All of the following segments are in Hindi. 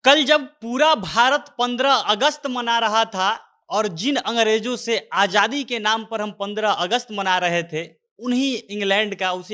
कल जब पूरा भारत 15 अगस्त मना रहा था और जिन अंग्रेजों से आज़ादी के नाम पर हम 15 अगस्त मना रहे थे, उसी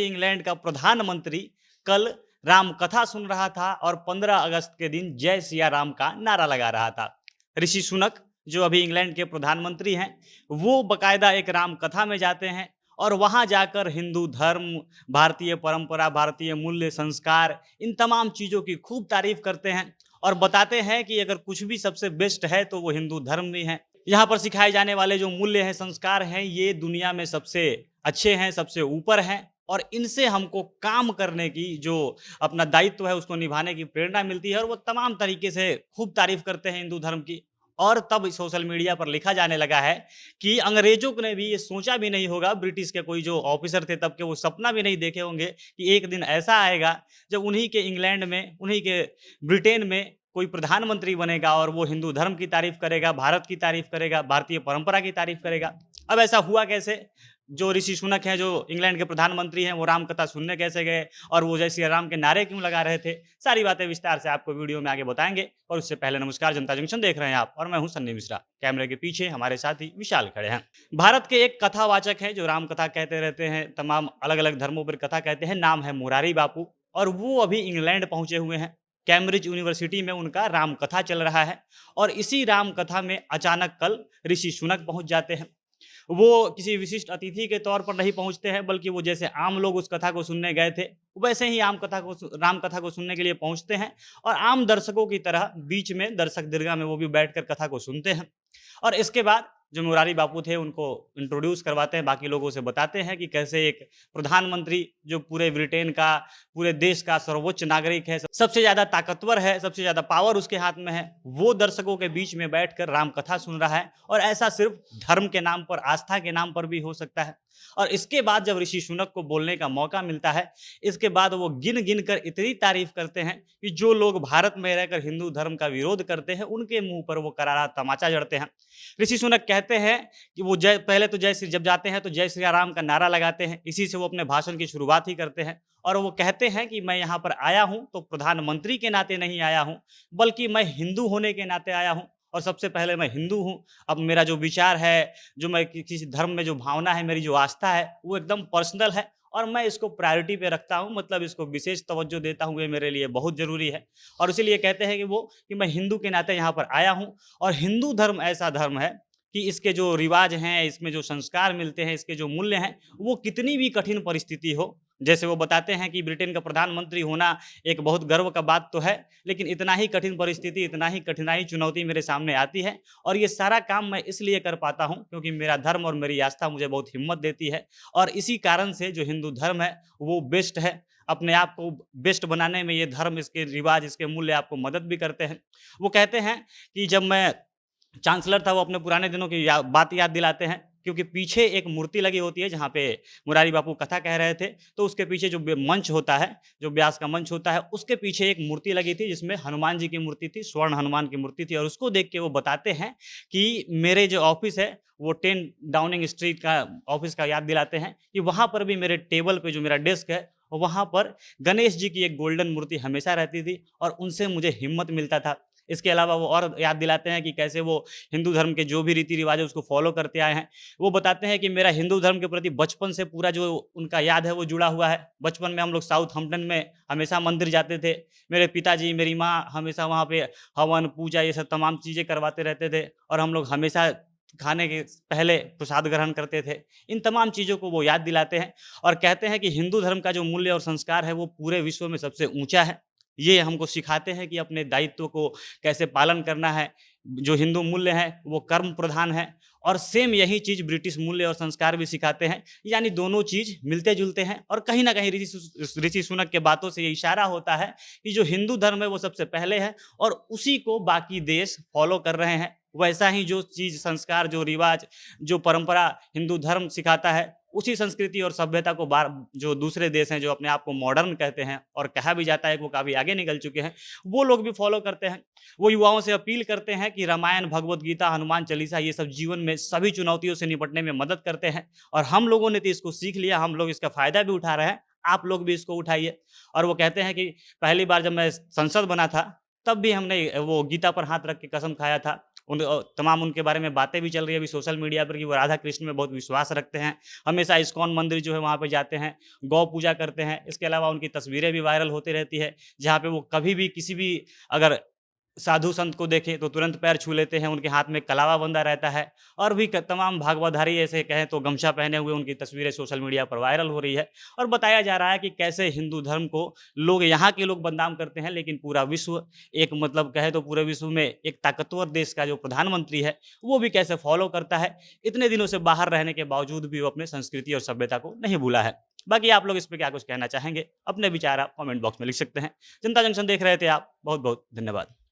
इंग्लैंड का प्रधानमंत्री कल राम कथा सुन रहा था और 15 अगस्त के दिन जय सिया राम का नारा लगा रहा था। ऋषि सुनक जो अभी इंग्लैंड के प्रधानमंत्री हैं, वो बकायदा एक राम कथा में जाते हैं और वहाँ जाकर हिंदू धर्म, भारतीय परंपरा, भारतीय मूल्य, संस्कार, इन तमाम चीज़ों की खूब तारीफ़ करते हैं और बताते हैं कि अगर कुछ भी सबसे बेस्ट है तो वो हिंदू धर्म ही है। यहाँ पर सिखाए जाने वाले जो मूल्य हैं, संस्कार हैं, ये दुनिया में सबसे अच्छे हैं, सबसे ऊपर हैं और इनसे हमको काम करने की जो अपना दायित्व है उसको निभाने की प्रेरणा मिलती है और वो तमाम तरीके से खूब तारीफ़ करते हैं हिंदू धर्म की। और तब सोशल मीडिया पर लिखा जाने लगा है कि अंग्रेज़ों ने भी ये सोचा भी नहीं होगा, ब्रिटिश के कोई जो ऑफ़िसर थे तब के, वो सपना भी नहीं देखे होंगे कि एक दिन ऐसा आएगा जब उन्हीं के इंग्लैंड में, उन्हीं के ब्रिटेन में कोई प्रधानमंत्री बनेगा और वो हिंदू धर्म की तारीफ़ करेगा, भारत की तारीफ़ करेगा, भारतीय परंपरा की तारीफ़ करेगा। अब ऐसा हुआ कैसे? जो ऋषि सुनक हैं, जो इंग्लैंड के प्रधानमंत्री हैं, वो राम कथा सुनने कैसे गए और वो जय श्री राम के नारे क्यों लगा रहे थे? सारी बातें विस्तार से आपको वीडियो में आगे बताएँगे और उससे पहले नमस्कार, जनता जंक्शन देख रहे हैं आप और मैं हूँ सन्नी मिश्रा। कैमरे के पीछे हमारे साथी विशाल खड़े हैं। भारत के एक कथावाचक हैं जो राम कथा कहते रहते हैं, तमाम अलग-अलग धर्मों पर कथा कहते हैं, नाम है मुरारी बापू और वो अभी इंग्लैंड पहुँचे हुए हैं। कैम्ब्रिज यूनिवर्सिटी में उनका राम कथा चल रहा है और इसी राम कथा में अचानक कल ऋषि सुनक पहुँच जाते हैं। वो किसी विशिष्ट अतिथि के तौर पर नहीं पहुँचते हैं, बल्कि वो जैसे आम लोग उस कथा को सुनने गए थे, वैसे ही राम कथा को सुनने के लिए पहुँचते हैं और आम दर्शकों की तरह बीच में दर्शक दीर्घा में वो भी बैठकर कथा को सुनते हैं। और इसके बाद जो मुरारी बापू थे उनको इंट्रोड्यूस करवाते हैं, बाकी लोगों से बताते हैं कि कैसे एक प्रधानमंत्री जो पूरे ब्रिटेन का, पूरे देश का सर्वोच्च नागरिक है, सबसे ज़्यादा ताकतवर है, सबसे ज़्यादा पावर उसके हाथ में है, वो दर्शकों के बीच में बैठकर राम कथा सुन रहा है और ऐसा सिर्फ धर्म के नाम पर, आस्था के नाम पर भी हो सकता है। और इसके बाद जब ऋषि सुनक को बोलने का मौका मिलता है, इसके बाद वो गिन-गिन कर इतनी तारीफ़ करते हैं कि जो लोग भारत में रहकर हिंदू धर्म का विरोध करते हैं, उनके मुँह पर वो करारा तमाचा जड़ते हैं। ऋषि सुनक कहते हैं कि वो पहले तो जब जाते हैं तो जय श्री राम का नारा लगाते हैं, इसी से वो अपने भाषण की शुरुआत ही करते हैं और वो कहते हैं कि मैं यहाँ पर आया हूँ तो प्रधानमंत्री के नाते नहीं आया हूँ, बल्कि मैं हिंदू होने के नाते आया हूँ और सबसे पहले मैं हिंदू हूँ। अब मेरा जो विचार है, जो मैं किसी धर्म में जो भावना है, मेरी जो आस्था है, वो एकदम पर्सनल है और मैं इसको प्रायोरिटी पे रखता हूँ, मतलब इसको विशेष तवज्जो देता हूँ, ये मेरे लिए बहुत ज़रूरी है। और इसीलिए कहते हैं कि मैं हिंदू के नाते यहाँ पर आया हूँ और हिंदू धर्म ऐसा धर्म है कि इसके जो रिवाज हैं, इसमें जो संस्कार मिलते हैं, इसके जो मूल्य हैं, वो कितनी भी कठिन परिस्थिति हो, जैसे वो बताते हैं कि ब्रिटेन का प्रधानमंत्री होना एक बहुत गर्व का बात तो है, लेकिन इतना ही कठिन परिस्थिति, इतना ही कठिनाई, चुनौती मेरे सामने आती है और ये सारा काम मैं इसलिए कर पाता हूँ क्योंकि मेरा धर्म और मेरी आस्था मुझे बहुत हिम्मत देती है और इसी कारण से जो हिंदू धर्म है, वो बेस्ट है। अपने आप को बेस्ट बनाने में ये धर्म, इसके रिवाज, इसके मूल्य आपको मदद भी करते हैं। वो कहते हैं कि जब मैं चांसलर था, वो अपने पुराने दिनों की बात याद दिलाते हैं क्योंकि पीछे एक मूर्ति लगी होती है जहाँ पे मुरारी बापू कथा कह रहे थे, तो उसके पीछे जो मंच होता है, जो व्यास का मंच होता है, उसके पीछे एक मूर्ति लगी थी जिसमें हनुमान जी की मूर्ति थी, स्वर्ण हनुमान की मूर्ति थी और उसको देख के वो बताते हैं कि मेरे जो ऑफिस है वो 10 डाउनिंग स्ट्रीट का ऑफिस का याद दिलाते हैं कि वहाँ पर भी मेरे टेबल पे जो मेरा डेस्क है, वहाँ पर गणेश जी की एक गोल्डन मूर्ति हमेशा रहती थी और उनसे मुझे हिम्मत मिलता था। इसके अलावा वो और याद दिलाते हैं कि कैसे वो हिंदू धर्म के जो भी रीति-रिवाज है उसको फ़ॉलो करते आए हैं। वो बताते हैं कि मेरा हिंदू धर्म के प्रति बचपन से पूरा जो उनका याद है वो जुड़ा हुआ है। बचपन में हम लोग साउथहम्पटन में हमेशा मंदिर जाते थे। मेरे पिताजी, मेरी माँ हमेशा वहाँ पे हवन, पूजा ये सब तमाम चीज़ें करवाते रहते थे और हम लोग हमेशा खाने के पहले प्रसाद ग्रहण करते थे। इन तमाम चीज़ों को वो याद दिलाते हैं और कहते हैं कि हिंदू धर्म का जो मूल्य और संस्कार है वो पूरे विश्व में सबसे ऊँचा है। ये हमको सिखाते हैं कि अपने दायित्व को कैसे पालन करना है। जो हिंदू मूल्य हैं वो कर्म प्रधान है और सेम यही चीज़ ब्रिटिश मूल्य और संस्कार भी सिखाते हैं। यानी दोनों चीज़ मिलते-जुलते हैं और कहीं न कहीं ऋषि सुनक के बातों से ये इशारा होता है कि जो हिंदू धर्म है वो सबसे पहले है और उसी को बाकी देश फ़ॉलो कर रहे हैं। वैसा ही जो चीज़, संस्कार, जो रिवाज, जो परंपरा हिंदू धर्म सिखाता है, उसी संस्कृति और सभ्यता को जो दूसरे देश हैं, जो अपने आप को मॉडर्न कहते हैं और कहा भी जाता है कि वो काफ़ी आगे निकल चुके हैं, वो लोग भी फ़ॉलो करते हैं। वो युवाओं से अपील करते हैं कि रामायण, भगवद गीता, हनुमान चालीसा ये सब जीवन में सभी चुनौतियों से निपटने में मदद करते हैं और हम लोगों ने तो इसको सीख लिया, हम लोग इसका फ़ायदा भी उठा रहे हैं, आप लोग भी इसको उठाइए। और वो कहते हैं कि पहली बार जब मैं संसद बना था, तब भी हमने वो गीता पर हाथ रख के कसम खाया था। तमाम उनके बारे में बातें भी चल रही है अभी सोशल मीडिया पर कि वो राधा कृष्ण में बहुत विश्वास रखते हैं। हमेशा इस्कॉन मंदिर जो है वहाँ पे जाते हैं, गौ पूजा करते हैं। इसके अलावा उनकी तस्वीरें भी वायरल होती रहती है, जहाँ पे वो कभी भी किसी भी अगर साधु संत को देखें तो तुरंत पैर छू लेते हैं, उनके हाथ में कलावा बंधा रहता है और भी तमाम भागवतधारी ऐसे कहें तो गमछा पहने हुए उनकी तस्वीरें सोशल मीडिया पर वायरल हो रही है और बताया जा रहा है कि कैसे हिंदू धर्म को लोग यहाँ के लोग बदनाम करते हैं, लेकिन पूरा विश्व एक मतलब कहे तो पूरे विश्व में एक ताकतवर देश का जो प्रधानमंत्री है वो भी कैसे फॉलो करता है। इतने दिनों से बाहर रहने के बावजूद भी वो अपने संस्कृति और सभ्यता को नहीं भूला है। बाकी आप लोग इस पे क्या कुछ कहना चाहेंगे? अपने विचार आप कमेंट बॉक्स में लिख सकते हैं। जनता जंक्शन देख रहे थे आप, बहुत बहुत धन्यवाद।